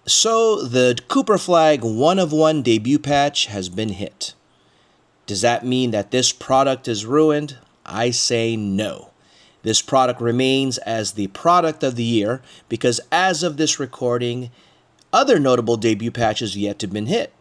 So the Cooper Flag 1 of 1 debut patch has been hit. Does that mean that this product is ruined? I say no. This product remains as the product of the year because as of this recording, other notable debut patches yet to have been hit,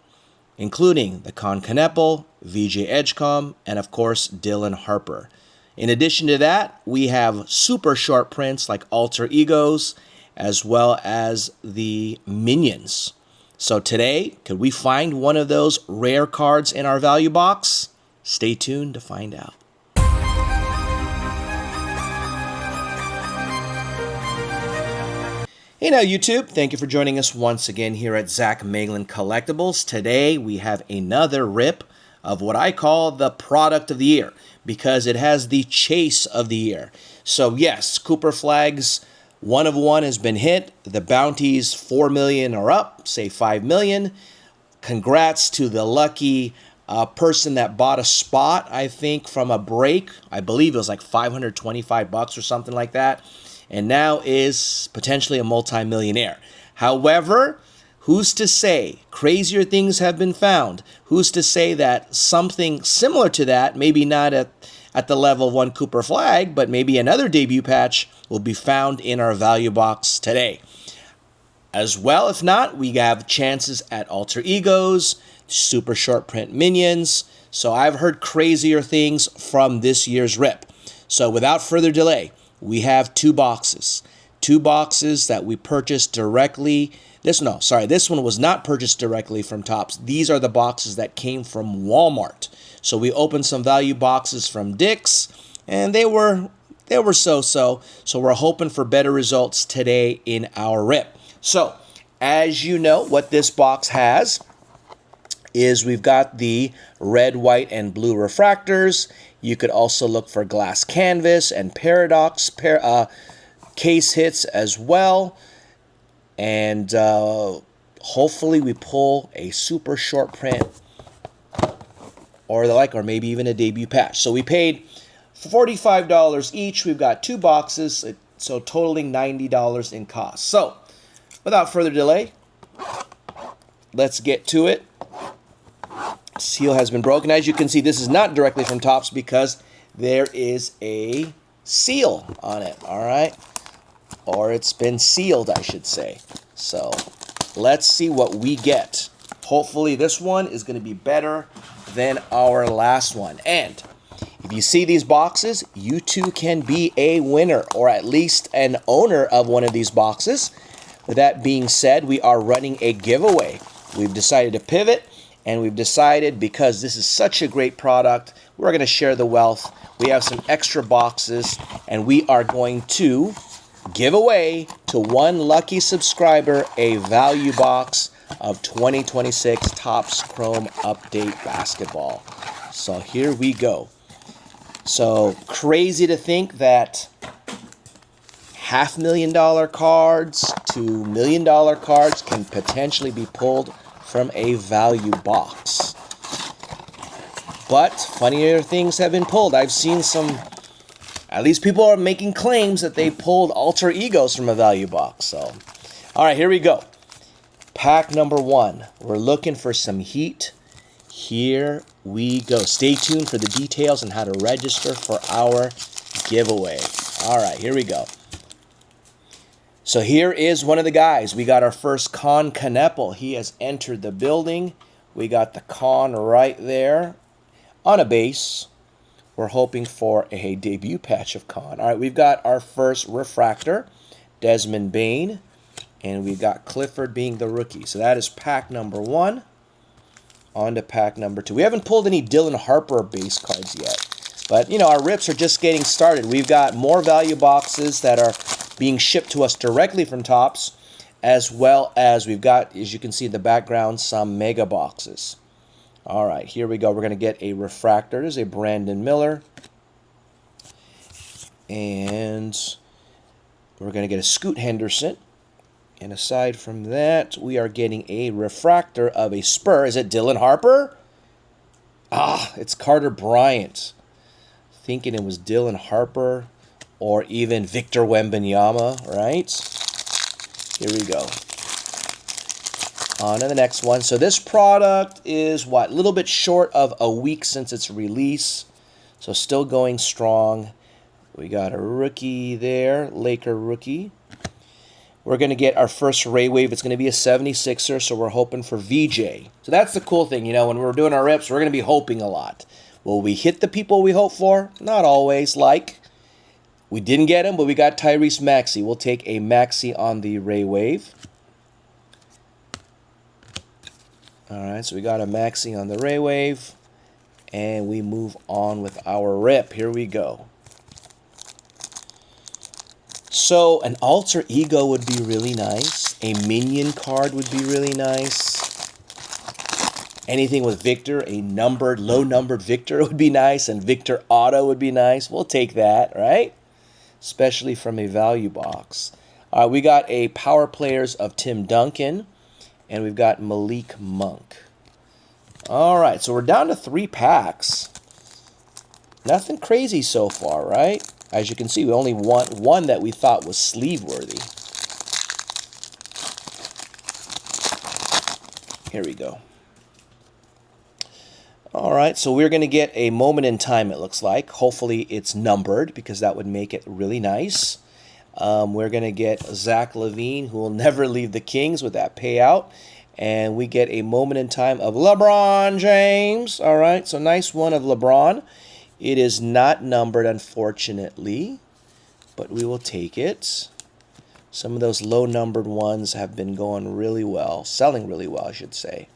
including the Con Kneppel, VJ Edgecom, and of course Dylan Harper. In addition to that, we have super short prints like Alter Egos, as well as the Minions. So today, could we find one of those rare cards in our value box? Stay tuned to find out. Hey now YouTube, thank you for joining us once again here at Zach Meglin Collectibles. Today we have another rip of what I call the product of the year because it has the chase of the year. So yes, Cooper Flags 1 of 1 has been hit. The bounties 4 million are up, say 5 million. Congrats to the lucky person that bought a spot, I think, from a break. I believe it was like $525 or something like that. And now is potentially a multimillionaire. However, who's to say crazier things have been found? Who's to say that something similar to that, maybe not at the level of one Cooper Flag, but maybe another debut patch will be found in our value box today. As well, if not, we have chances at Alter Egos, super short print Minions. So I've heard crazier things from this year's rip. So without further delay, we have two boxes that we purchased directly. This one was not purchased directly from TOPPS. These are the boxes that came from Walmart. So we opened some value boxes from Dick's, and they were so-so. So we're hoping for better results today in our rip. So as you know, what this box has is we've got the red, white, and blue refractors. You could also look for glass canvas and paradox case hits as well. And hopefully we pull a super short print or the like, or maybe even a debut patch. So we paid $45 each. We've got two boxes, so totaling $90 in cost. So without further delay, let's get to it. Seal has been broken. As you can see, this is not directly from TOPPS because there is a seal on it, all right? Or it's been sealed, I should say. So let's see what we get. Hopefully this one is going to be better than our last one. And if you see these boxes, you too can be a winner or at least an owner of one of these boxes. With that being said, we are running a giveaway. We've decided to pivot. And we've decided, because this is such a great product, we're going to share the wealth. We have some extra boxes, and we are going to give away to one lucky subscriber a value box of 2026 TOPPS Chrome Update Basketball. So here we go. So crazy to think that $500,000 cards to $1 million cards can potentially be pulled from a value box. But funnier things have been pulled. I've seen some, at least people are making claims that they pulled Alter Egos from a value box. So, all right, here we go. Pack number 1. We're looking for some heat. Here we go. Stay tuned for the details on how to register for our giveaway. All right, here we go. So here is one of the guys. We got our first Con Kneppel. He has entered the building. We got the Con right there on a base. We're hoping for a debut patch of Con. All right, we've got our first refractor, Desmond Bane, and we've got Clifford being the rookie. So that is pack number 1. On to pack number 2. We haven't pulled any Dylan Harper base cards yet. But, you know, our rips are just getting started. We've got more value boxes that are being shipped to us directly from TOPPS, as well as we've got, as you can see in the background, some mega boxes. All right, here we go. We're going to get a refractor. There's a Brandon Miller. And we're going to get a Scoot Henderson. And aside from that, we are getting a refractor of a Spur. Is it Dylan Harper? Ah, it's Carter Bryant. Thinking it was Dylan Harper or even Victor Wembanyama, right? Here we go. On to the next one. So this product is what? A little bit short of a week since its release. So still going strong. We got a rookie there, Laker rookie. We're going to get our first Ray Wave. It's going to be a 76er, so we're hoping for VJ. So that's the cool thing, you know, when we're doing our rips, we're going to be hoping a lot. Will we hit the people we hope for? Not always. Like, we didn't get him, but we got Tyrese Maxey. We'll take a Maxey on the Ray Wave. All right, so we got a Maxey on the Ray Wave. And we move on with our rip. Here we go. So an alter ego would be really nice. A minion card would be really nice. Anything with Victor, a numbered, low-numbered Victor would be nice. And Victor Auto would be nice. We'll take that, right? Especially from a value box. All right, we got a Power Players of Tim Duncan. And we've got Malik Monk. All right, so we're down to 3 packs. Nothing crazy so far, right? As you can see, we only want one that we thought was sleeve-worthy. Here we go. All right, so we're going to get a moment in time, it looks like. Hopefully it's numbered, because that would make it really nice. We're going to get Zach LaVine, who will never leave the Kings with that payout. And we get a moment in time of LeBron James. All right, so nice one of LeBron. It is not numbered, unfortunately, but we will take it. Some of those low-numbered ones have been going really well, selling really well, I should say.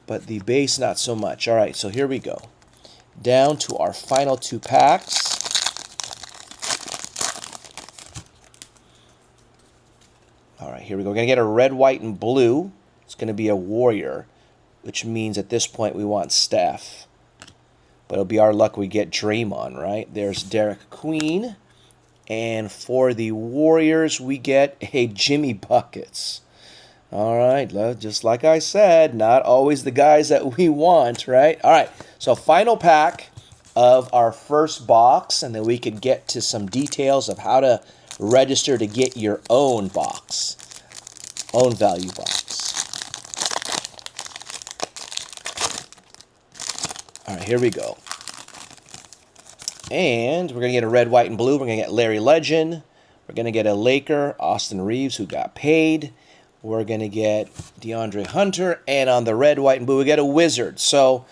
But the base, not so much. All right, so here we go. Down to our final 2 packs. All right, here we go. We're going to get a red, white, and blue. It's going to be a Warrior, which means at this point we want Steph. But it'll be our luck we get Draymond, right? There's Derek Queen. And for the Warriors, we get a Jimmy Buckets. All right, just like I said, not always the guys that we want, right? All right, so final pack of our first box, and then we could get to some details of how to register to get your own box, own value box. All right, here we go. And we're going to get a red, white, and blue. We're going to get Larry Legend. We're going to get a Laker, Austin Reeves, who got paid. We're going to get DeAndre Hunter. And on the red, white, and blue, we get a Wizard. So,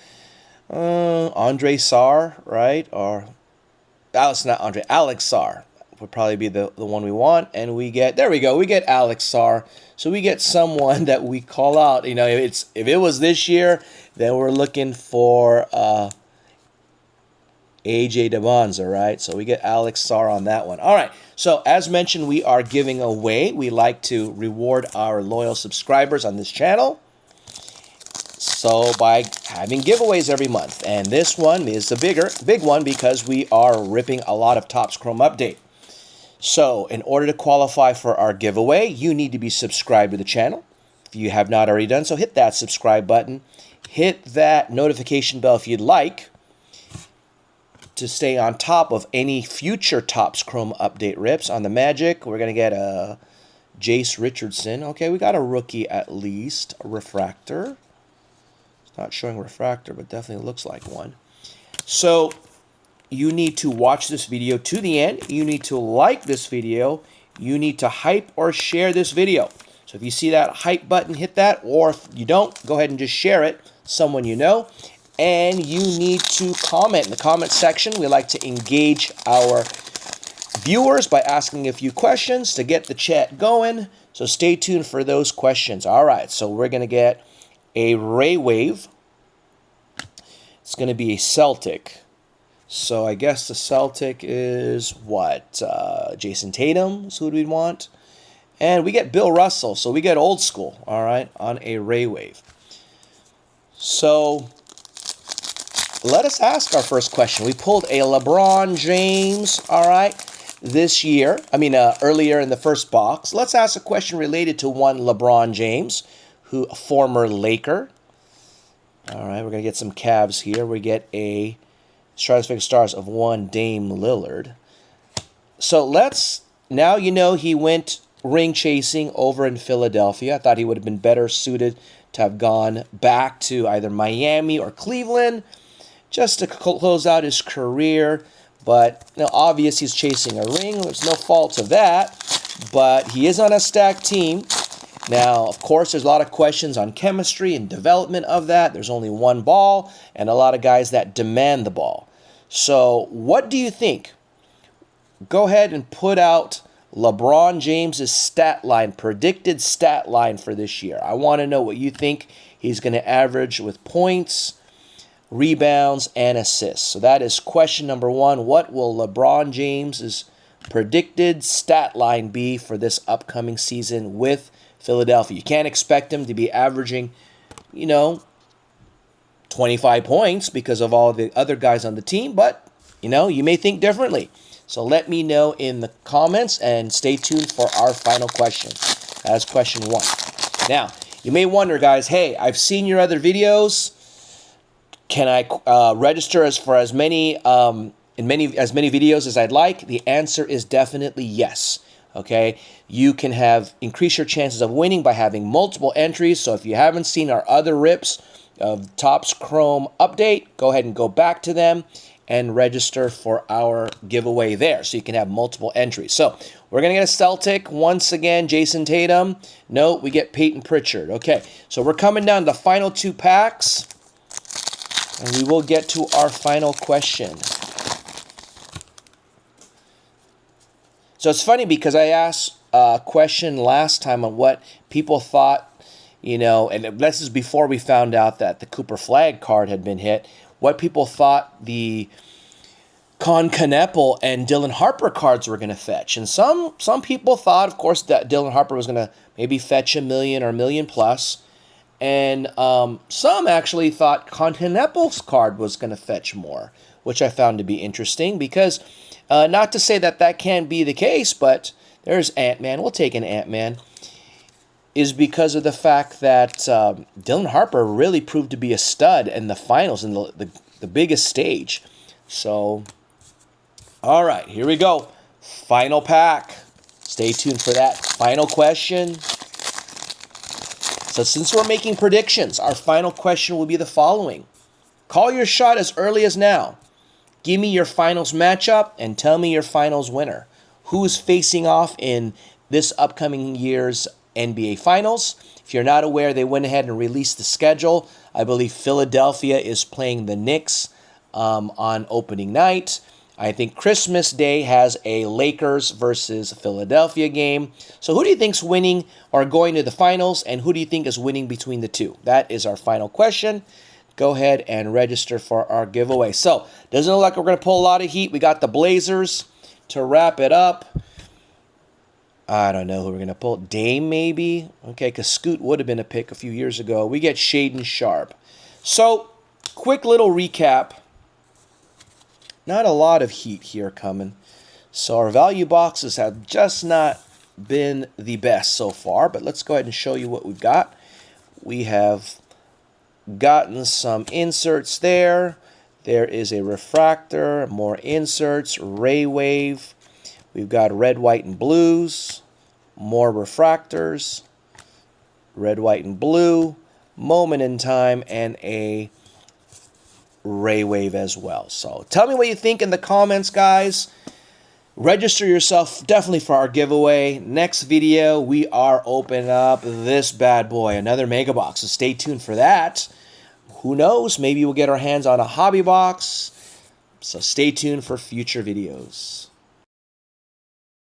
Andre Sarr, right? Or, it's not Andre, Alex Sarr would probably be the one we want. And we get, there we go, we get Alex Sarr. So we get someone that we call out. You know, if it was this year, then we're looking for AJ DeBonza, right? So we get Alex Sarr on that one. All right. So as mentioned, we are giving away. We like to reward our loyal subscribers on this channel. So by having giveaways every month. And this one is a big one because we are ripping a lot of TOPPS Chrome Update. So in order to qualify for our giveaway, you need to be subscribed to the channel. If you have not already done so, hit that subscribe button. Hit that notification bell if you'd like to stay on top of any future TOPPS Chrome Update rips. On the Magic, we're going to get a Jace Richardson. Okay, we got a rookie at least. A refractor. It's not showing refractor, but definitely looks like one. So you need to watch this video to the end. You need to like this video. You need to hype or share this video. So if you see that hype button, hit that. Or if you don't, go ahead and just share it. Someone you know. And you need to comment in the comment section. We like to engage our viewers by asking a few questions to get the chat going. So stay tuned for those questions. All right, so we're going to get a Ray Wave. It's going to be a Celtic. So I guess the Celtic is what? Jason Tatum is who we'd want. And we get Bill Russell. So we get old school, all right, on a Ray Wave. So let us ask our first question. We pulled a LeBron James, all right, this year. Earlier in the first box. Let's ask a question related to one LeBron James, who a former Laker. All right, we're going to get some Cavs here. We get a Stratospheric Stars of one Dame Lillard. So now you know he went ring chasing over in Philadelphia. I thought he would have been better suited to have gone back to either Miami or Cleveland just to close out his career. But obvious he's chasing a ring. There's no fault to that. But he is on a stacked team. Now, of course, there's a lot of questions on chemistry and development of that. There's only one ball and a lot of guys that demand the ball. So what do you think? Go ahead and put out LeBron James's stat line, predicted stat line for this year. I want to know what you think he's going to average with points, rebounds, and assists. So that is question number one. What will LeBron James's predicted stat line be for this upcoming season with Philadelphia? You can't expect him to be averaging, 25 points because of all the other guys on the team, but, you may think differently. So let me know in the comments and stay tuned for our final question. That's question one. Now, you may wonder, guys, hey, I've seen your other videos. Can I register for as many videos as I'd like? The answer is definitely yes. Okay, you can increase your chances of winning by having multiple entries. So if you haven't seen our other rips of TOPPS Chrome update, go ahead and go back to them and register for our giveaway there, so you can have multiple entries. So we're going to get a Celtic once again, Jason Tatum. No, we get Peyton Pritchard. Okay, so we're coming down to the final 2 packs, and we will get to our final question. So it's funny because I asked a question last time on what people thought, and this is before we found out that the Cooper Flag card had been hit, what people thought the Con Kneppel and Dylan Harper cards were going to fetch. And some people thought, of course, that Dylan Harper was going to maybe fetch $1 million or $1 million plus. And some actually thought Con Kneppel's card was going to fetch more, which I found to be interesting because, not to say that can be the case, but there's Ant-Man. We'll take an Ant-Man. Is because of the fact that Dylan Harper really proved to be a stud in the finals, in the biggest stage. So, all right, here we go. Final pack. Stay tuned for that final question. So since we're making predictions, our final question will be the following. Call your shot as early as now. Give me your finals matchup and tell me your finals winner. Who is facing off in this upcoming year's NBA Finals? If you're not aware, they went ahead and released the schedule. I believe Philadelphia is playing the Knicks on opening night. I think Christmas Day has a Lakers versus Philadelphia game. So who do you think's winning or going to the finals, and who do you think is winning between the two? That is our final question. Go ahead and register for our giveaway. So doesn't look like we're going to pull a lot of heat. We got the Blazers to wrap it up. I don't know who we're going to pull. Dame, maybe? Okay, because Scoot would have been a pick a few years ago. We get Shaden Sharp. So, quick little recap. Not a lot of heat here coming. So, our value boxes have just not been the best so far. But let's go ahead and show you what we've got. We have gotten some inserts there. There is a refractor, more inserts, Ray Wave. We've got red, white, and blues, more refractors, red, white, and blue, moment in time, and a Ray Wave as well. So tell me what you think in the comments, guys. Register yourself definitely for our giveaway. Next video, we are opening up this bad boy, another mega box. So stay tuned for that. Who knows? Maybe we'll get our hands on a hobby box. So stay tuned for future videos.